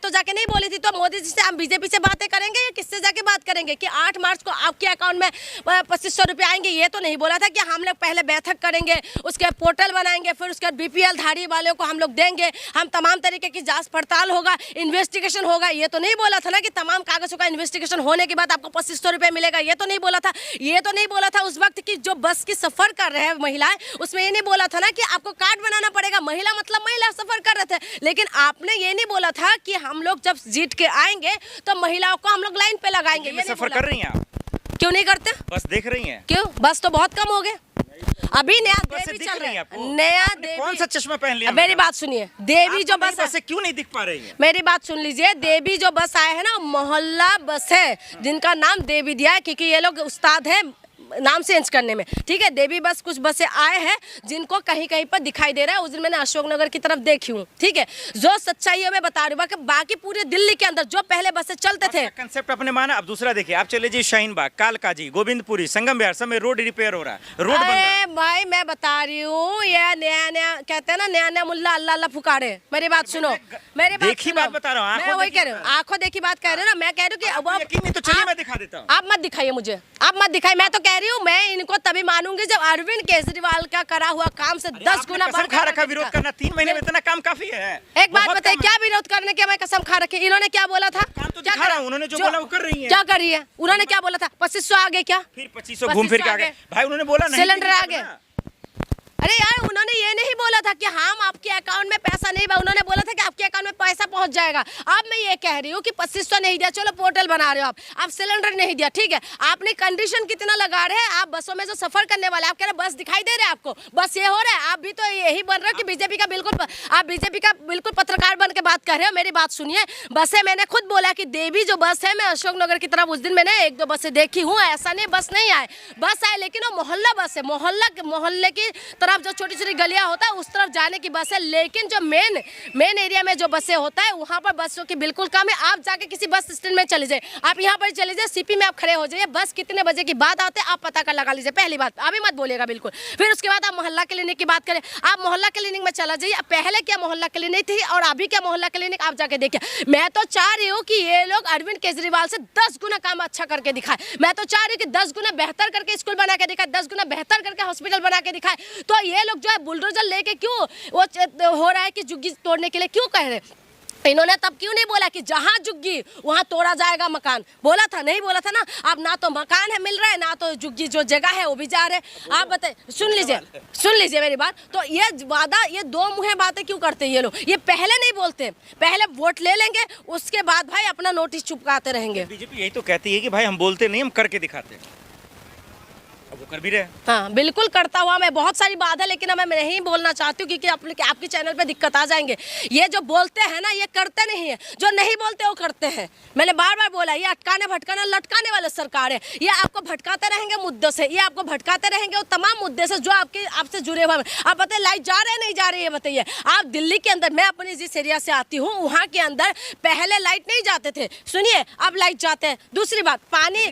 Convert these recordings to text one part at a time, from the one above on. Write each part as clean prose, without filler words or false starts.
तो जाके नहीं बोली थी, तो मोदी जी से हम बीजेपी से बातें करेंगे या किससे जाके बात करेंगे कि 8 मार्च को आपके अकाउंट में 2500 रुपये आएंगे? ये तो नहीं बोला था कि हम लोग पहले बैठक करेंगे, उसके पोर्टल बनाएंगे, फिर उसके BPL धारी वालों को हम लोग देंगे, हम तमाम तरीके की जांच पड़ताल होगा, इन्वेस्टिगेशन होगा। ये तो नहीं बोला था ना कि तमाम कागजों का इन्वेस्टिगेशन होने के बाद आपको 2500 रुपये मिलेगा। ये तो नहीं बोला था। ये तो नहीं बोला था उस वक्त की जो बस की सफर कर रहे हैं महिलाएं, उसमें ये नहीं बोला था ना कि आपको कार्ड बनाना पड़ेगा। महिला मतलब महिला सफर कर रहे थे, लेकिन आपने ये नहीं बोला था कि हम लोग जब जीत के आएंगे तो महिलाओं को हम लोग लाइन पे लगाएंगे। ये सफर कर रही हैं आप? क्यों नहीं करते? बस देख रही हैं? क्यों? बस तो बहुत कम हो गए। अभी नया देवी चल रही है, नया देवी। कौन सा चश्मा पहन लिया? मेरी बात सुनिए, देवी जो बस है क्यों नहीं दिख पा रही है? मेरी बात सुन लीजिए, देवी जो बस आए हैं ना, मोहल्ला बस है, जिनका नाम देवी दिया है क्योंकि ये लोग उस्ताद है नाम चेंज करने में, ठीक है। देवी बस कुछ बसें आए हैं जिनको कहीं कहीं पर दिखाई दे रहा है। उस दिन मैंने अशोकनगर की तरफ देखी हूँ, ठीक है। जो सच्चाई है मैं बता रही हूँ कि बाकी पूरे दिल्ली के अंदर जो पहले बसें चलते थे, कंसेप्ट अपने माना। अब दूसरा देखिए, आप चले जी शाहीन बाग, कालकाजी, गोविंदपुरी, संगम विहार, सब में रोड रिपेयर हो रहा है, रोड बन रहा है। भाई मैं बता रही हूँ, ये नया नया कहते हैं ना, नया नया मुल्ला अल्लाह अल्लाह पुकारे। मेरी बात सुनो, मेरी बात बता रहा हूँ, मैं वही कह रही हूँ, आंखों देखी बात कह रहे हो ना। मैं कह रही हूँ कि तो चलिए मैं दिखा देता हूँ। आप मत दिखाइए मुझे, आप मत दिखाइए। मैं तो कह रही हूँ मैं इनको तभी मानूंगी जब अरविंद केजरीवाल का करा हुआ काम से 10 गुना खा रखा। विरोध करना 3 महीने में इतना काम काफी है। एक बात बताइए, क्या विरोध करने के मैं कसम खा रखी? इन्होंने क्या बोला था? तो दिखा रहा हूं, उन्होंने जो बोला वो कर रही है। क्या कर रही है? उन्होंने क्या बोला था? 2500 आ गए क्या? फिर 2500 घूम फिर के आ गए। भाई उन्होंने बोला नहीं, सिलेंडर आ गए। अरे यार, उन्होंने ये नहीं बोला था कि हम आपके अकाउंट में पैसा नहीं, उन्होंने बोला था कि आपके अकाउंट में पैसा पहुंच जाएगा। अब मैं ये कह रही हूँ कि 2500 नहीं दिया, चलो पोर्टल बना रहे हो आप सिलेंडर नहीं दिया, ठीक है। आपने कंडीशन कितना लगा रहे हैं? आप बसों में जो सफर करने वाले, आप कह रहे बस दिखाई दे रहे हैं आपको, बस ये हो रहा है। आप भी तो यही बन रहे हो कि बीजेपी का बिल्कुल पत्रकार बन के बात कर रहे हो। मेरी बात सुनिए, बसें मैंने खुद बोला कि देवी जो बस है, मैं अशोकनगर की तरफ उस दिन मैंने 1-2 बसें देखी हूँ। ऐसा नहीं बस नहीं आए, बस आए, लेकिन वो मोहल्ला बस है। मोहल्ले की तरफ जो छोटी छोटी गलियां होता है उस तरफ जाने की बस है, लेकिन जो मेन एरिया में जो बसें होता है वहां पर बसों की बिल्कुल कम है। आप जाके किसी बस स्टैंड में चले जाए, आप यहाँ पर चले जाए, सीपी में आप खड़े हो जाइए, बस कितने बजे की बाद आते हैं आप पता कर लगा लीजिए। पहली बात अभी मत बोलिएगा बिल्कुल। फिर उसके बाद आप मोहल्ला क्लिनिक की बात करें, आप मोहल्ला क्लिनिक में चला जाइए। पहले क्या मोहल्ला क्लिनिक थी और अभी क्या मोहल्ला क्लिनिक, आप जाके देखिए। मैं तो चाह रही हूँ कि ये लोग अरविंद केजरीवाल से 10 गुना काम अच्छा करके दिखाए। मैं तो चाह रही हूँ कि 10 गुना बेहतर करके स्कूल बना के दिखाए, 10 गुना बेहतर करके हॉस्पिटल बना के दिखाए। तो ये लोग जो है बुलडोजर लेके क्यों वो हो रहा है कि झुग्गी तोड़ने के लिए क्यों कह रहे? इन्होंने तब क्यों नहीं बोला कि जहां झुग्गी वहां तोड़ा जाएगा मकान? बोला था, नहीं बोला था ना। अब ना तो मकान है मिल रहा है, ना तो झुग्गी जो जगह है वो भी जा रहे हैं। आप बताइए, सुन लीजिए मेरी बात। तो ये वादा, ये दो मुँहे बातें क्यों करते हैं ये लोग? ये पहले नहीं बोलते, पहले वोट ले लेंगे, उसके बाद भाई अपना नोटिस चुपकाते रहेंगे। बीजेपी यही तो कहती है कि भाई हम बोलते नहीं, हम करके दिखाते हैं। अब वो कर भी रहे। हाँ बिल्कुल करता हुआ। मैं बहुत सारी बात है, लेकिन मैं नहीं बोलना चाहती हूँ क्योंकि आपके चैनल पे दिक्कत आ जाएंगे। ये जो बोलते हैं ना, ये करते नहीं है, जो नहीं बोलते वो करते हैं। मैंने बार बार बोला, ये अटकाने भटकाना लटकाने वाले सरकार है। ये आपको भटकाते रहेंगे मुद्दों से, ये आपको भटकाते रहेंगे वो तमाम मुद्दे से जो आपसे जुड़े हुए। आप बताइए लाइट जा रहे हैं नहीं जा रही है? बताइए आप दिल्ली के अंदर, मैं अपनी जिस एरिया से आती हूँ वहाँ के अंदर पहले लाइट नहीं जाते थे, सुनिए अब लाइट जाते हैं। दूसरी बात, पानी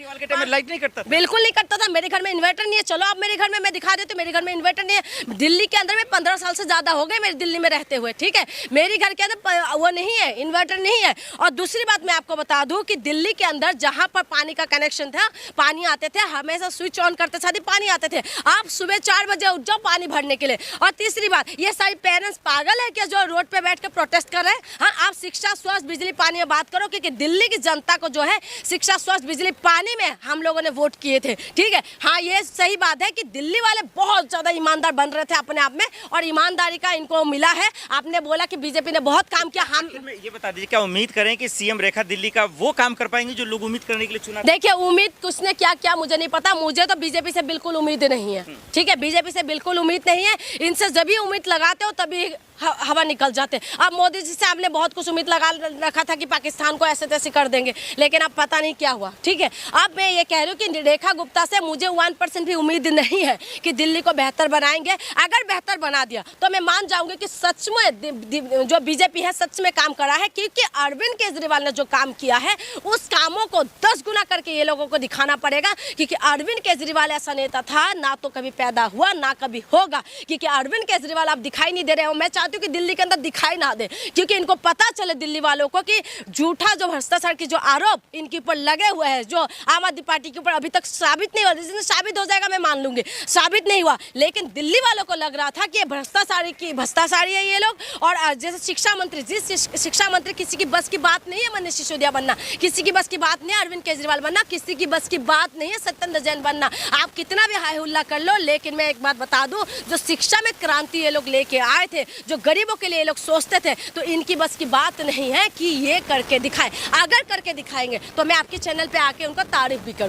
लाइट नहीं करता, बिल्कुल नहीं करता था। मेरे घर में इन्वर्टर नहीं है, चलो अब मेरे घर में मैं दिखा देती हूँ, मेरे घर में इन्वर्टर नहीं है। दिल्ली के अंदर में 15 साल से ज्यादा हो गए मेरे दिल्ली में रहते हुए, ठीक है। मेरे घर के अंदर वो नहीं है, इन्वर्टर नहीं है। और दूसरी बात मैं आपको बता दूं कि दिल्ली के अंदर जहां पर पानी का कनेक्शन था, पानी आते थे, हमेशा स्विच ऑन करते साथ ही पानी आते थे। आप सुबह 4 बजे उठ जाओ पानी भरने के लिए। और तीसरी बात, ये सारे पेरेंट्स पागल है क्या जो रोड पे बैठ कर प्रोटेस्ट कर रहे हैं? हाँ, आप शिक्षा, स्वास्थ्य, बिजली, पानी में बात करो, क्योंकि दिल्ली की जनता को जो है शिक्षा, स्वास्थ्य, बिजली, पानी में हम लोगों ने वोट किए थे, ठीक है। हाँ, ये सही बात है कि दिल्ली वाले बहुत ज्यादा ईमानदार बन रहे थे अपने आप में, और ईमानदारी का इनको मिला है। आपने बोला कि बीजेपी ने बहुत काम किया। हम ये बता दीजिए, क्या उम्मीद करें कि सीएम रेखा दिल्ली का वो काम कर पाएंगे जो लोग उम्मीद करने के लिए चुना? देखिए, उम्मीद किसने क्या किया मुझे नहीं पता, मुझे तो बीजेपी से बिल्कुल उम्मीद नहीं है, ठीक है। बीजेपी से बिल्कुल उम्मीद नहीं है। इनसे जब भी उम्मीद लगाते हो तभी हवा निकल जाते। अब मोदी जी से आपने बहुत कुछ उम्मीद लगा रखा था कि पाकिस्तान को ऐसे तैसे कर देंगे, लेकिन अब पता नहीं क्या हुआ, ठीक है। अब मैं ये कह रही हूँ कि रेखा गुप्ता से मुझे 1% भी उम्मीद नहीं है कि दिल्ली को बेहतर बनाएंगे। अगर बेहतर बना दिया तो मैं मान जाऊंगी कि सच में जो बीजेपी है सच में काम करा है, क्योंकि अरविंद केजरीवाल ने जो काम किया है उस कामों को 10 गुना करके ये लोगों को दिखाना पड़ेगा। क्योंकि अरविंद केजरीवाल ऐसा नेता था, ना तो कभी पैदा हुआ ना कभी होगा, क्योंकि अरविंद केजरीवाल आप दिखाई नहीं दे रहे हो। मैं चाहती हूँ कि दिल्ली के अंदर दिखाई ना दे, क्योंकि इनको पता चले दिल्ली वालों को कि झूठा जो भ्रष्टाचार की जो आरोप इनके ऊपर लगे हुए हैं, जो आम आदमी पार्टी के ऊपर अभी तक साबित नहीं हुआ। जिस दिन साबित हो जाएगा मैं मान लूंगी, साबित नहीं हुआ, लेकिन दिल्ली वालों को लग रहा था कि ये भ्रष्टाचारी है ये लोग। और जैसे शिक्षा मंत्री, जिस शिक्षा मंत्री किसी की बस की बात नहीं है मनीष सिसोदिया बनना, किसी की बस की बात नहीं है अरविंद केजरीवाल बनना, किसी की बस की बात नहीं है सत्येंद्र जैन बनना। आप कितना भी हाय हुल्ला कर लो, लेकिन मैं एक बात बता दूं, जो शिक्षा में क्रांति ये लोग लेके आए थे, जो गरीबों के लिए ये लोग सोचते थे, तो इनकी बस की बात नहीं है कि ये करके दिखाएं। अगर करके दिखाएंगे तो मैं आपके चैनल पे आके उनका तारीफ भी करूँ।